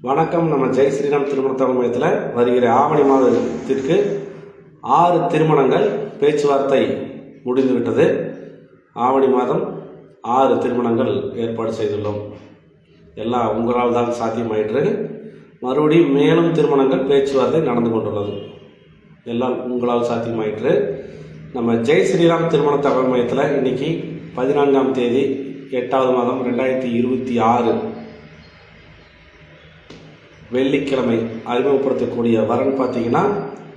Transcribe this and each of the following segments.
வணக்கம். நம்ம ஜெய் ஸ்ரீராம் திருமண தகவல் மையத்தில் வருகிற ஆவணி மாதத்திற்கு 6 திருமணங்கள் பேச்சுவார்த்தை முடிந்துவிட்டது. ஆவணி மாதம் 6 திருமணங்கள் ஏற்பாடு செய்துள்ளோம். எல்லாம் உங்களால் தான் சாத்தியமாயிற்று. மறுபடியும் மேலும் திருமணங்கள் பேச்சுவார்த்தை நடந்து கொண்டுள்ளது. எல்லாம் உங்களால் சாத்தியமாயிற்று. நம்ம ஜெய் ஸ்ரீராம் திருமண தகவல் மையத்தில் இன்னைக்கு 14ஆம் தேதி 8வது மாதம் 2026 வெள்ளிக்கிழமை அறிமுகப்படுத்தக்கூடிய வரன் பார்த்தீங்கன்னா,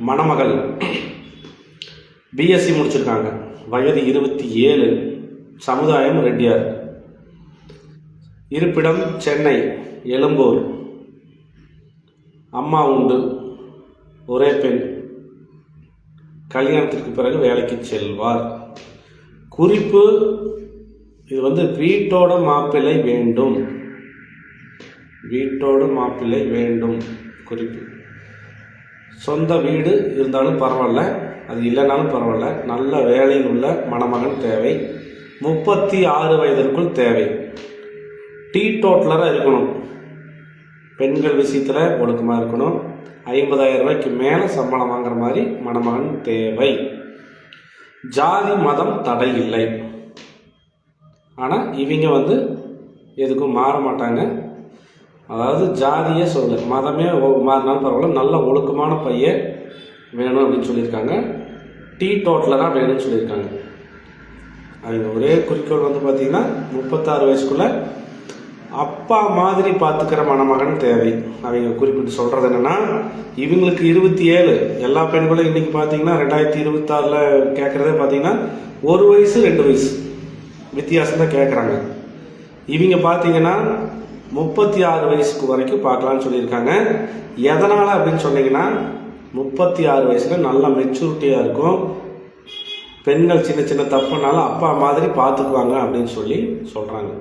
மணமகள் பிஎஸ்சி முடிச்சிருக்காங்க, வயது 27, சமுதாயம் ரெட்டியார், இருப்பிடம் சென்னை எழும்பூர், அம்மா உண்டு, ஒரே பெண், கல்யாணத்திற்கு பிறகு வேலைக்கு செல்வார். குறிப்பு, இது வீட்டோட மாப்பிள்ளை வேண்டும், வீட்டோடு மாப்பிள்ளை வேண்டும். குறிப்பு, சொந்த வீடு இருந்தாலும் பரவாயில்ல, அது இல்லைனாலும் பரவாயில்ல, நல்ல வேலையில் உள்ள மணமகன் தேவை. 36 வயதிற்குள் தேவை. டீ டோட்டலராக இருக்கணும். பெண்கள் விஷயத்தில் ஒழுக்கமாக இருக்கணும். 50,000 ரூபாய்க்கு மேலே சம்பளம் வாங்குற மாதிரி மணமகன் தேவை. ஜாதி மதம் தடை இல்லை. ஆனால் இவங்க எதுக்கும் மாற மாட்டாங்க. அதாவது ஜாதியே சொல்ல, மதமே மாறினாலும் பரவாயில்ல, நல்ல ஒழுக்கமான பையன் வேணும் அப்படின்னு சொல்லியிருக்காங்க. டீ டோட்டலராக வேணும்னு சொல்லியிருக்காங்க. அவங்க ஒரே குறிக்கோள் பார்த்தீங்கன்னா, 36 வயசுக்குள்ளே அப்பா மாதிரி பார்த்துக்கிற மணமகன் தேவை. அவங்க குறிப்பிட்டு சொல்கிறது என்னென்னா, இவங்களுக்கு 27, எல்லா பெண்களும் இன்றைக்கி பார்த்தீங்கன்னா 2026 கேட்குறதே பார்த்தீங்கன்னா 1 வயசு 2 வயசு வித்தியாசம் தான் கேட்குறாங்க. இவங்க பார்த்தீங்கன்னா 36 வயசுக்கு வரைக்கும் பார்க்கலான்னு சொல்லியிருக்காங்க. எதனால் அப்படின்னு சொன்னீங்கன்னா, 36 வயசில் நல்ல மெச்சூரிட்டியாக இருக்கும். பெண்கள் சின்ன சின்ன தப்புனாலும் அப்பா மாதிரி பார்த்துக்குவாங்க அப்படின்னு சொல்கிறாங்க.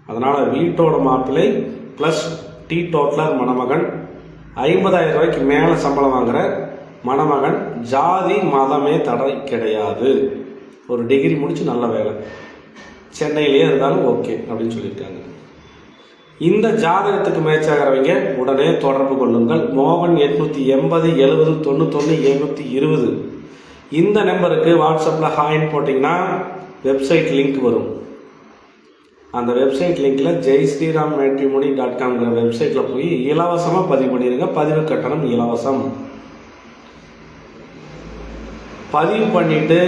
அதனால் வீட்டோட மாப்பிள்ளை ப்ளஸ் டீ டோட்டலர் மணமகன், 50,000 ரூபாய்க்கு மேலே சம்பளம் வாங்குகிற மணமகன், ஜாதி மதமே தடை கிடையாது, ஒரு டிகிரி முடித்து நல்ல வேலை, சென்னையிலேயே இருந்தாலும் ஓகே அப்படின்னு சொல்லியிருக்காங்க. இந்த ஜாதகத்துக்கு மேட்சாகிறவங்க உடனே தொடர்பு கொள்ளுங்கள். மோகன் 880 70 91 720 இந்த நம்பருக்கு வாட்ஸ்அப்பில் ஹாய்ன்னு போட்டிங்கன்னா வெப்சைட் லிங்க் வரும். அந்த வெப்சைட் லிங்கில் jayshrirammatrimony.comங்கிற வெப்சைட்டில் போய் இலவசமாக பதிவு பண்ணிடுங்க. பதிவு கட்டணம் இலவசம். பதிவு பண்ணிவிட்டு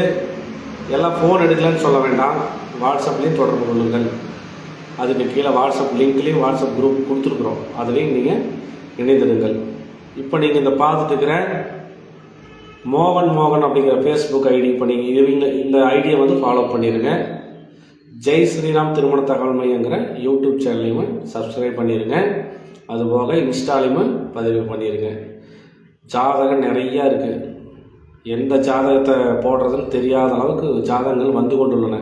எல்லாம் ஃபோன் எடுக்கலன்னு சொல்ல வேண்டாம், வாட்ஸ்அப்லேயும் தொடர்பு கொள்ளுங்கள். அதுக்கு கீழே வாட்ஸ்அப் லிங்க்லேயும் வாட்ஸ்அப் குரூப் கொடுத்துருக்குறோம், அதுலேயும் நீங்கள் இணைந்திடுங்கள். இப்போ நீங்கள் இந்த பார்த்துட்டு இருக்கிற மோகன் அப்படிங்கிற ஃபேஸ்புக் ஐடி இப்போ நீங்கள் இந்த ஐடியை ஃபாலோ பண்ணிடுங்க. ஜெய் ஸ்ரீராம் திருமண தகவல் மையங்கிற யூடியூப் சேனலையும் சப்ஸ்கிரைப் பண்ணிடுங்க. அதுபோக இன்ஸ்டாலையும் பதிவு பண்ணிடுங்க. ஜாதகம் நிறையா இருக்குது. எந்த ஜாதகத்தை போடுறதுன்னு தெரியாத அளவுக்கு ஜாதகங்கள் வந்து கொண்டுள்ளன.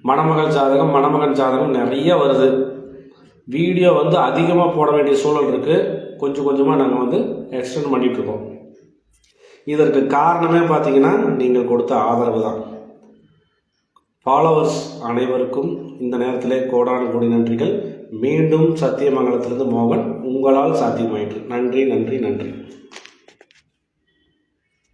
மணமகள் ஜாதகம், மணமகன் ஜாதகம் நிறைய வருது. வீடியோ அதிகமாக போட வேண்டிய சூழல் இருக்குது. கொஞ்சம் கொஞ்சமாக நாங்கள் எக்ஸ்டெண்ட் பண்ணிகிட்ருக்கோம். இதற்கு காரணமே பார்த்தீங்கன்னா, நீங்கள் கொடுத்த ஆதரவு தான். ஃபாலோவர்ஸ் அனைவருக்கும் இந்த நேரத்திலே கோடான கோடி நன்றிகள். மீண்டும் சத்தியமங்கலத்திலிருந்து மோகன், உங்களால் சாத்தியமாயிற்று. நன்றி நன்றி நன்றி.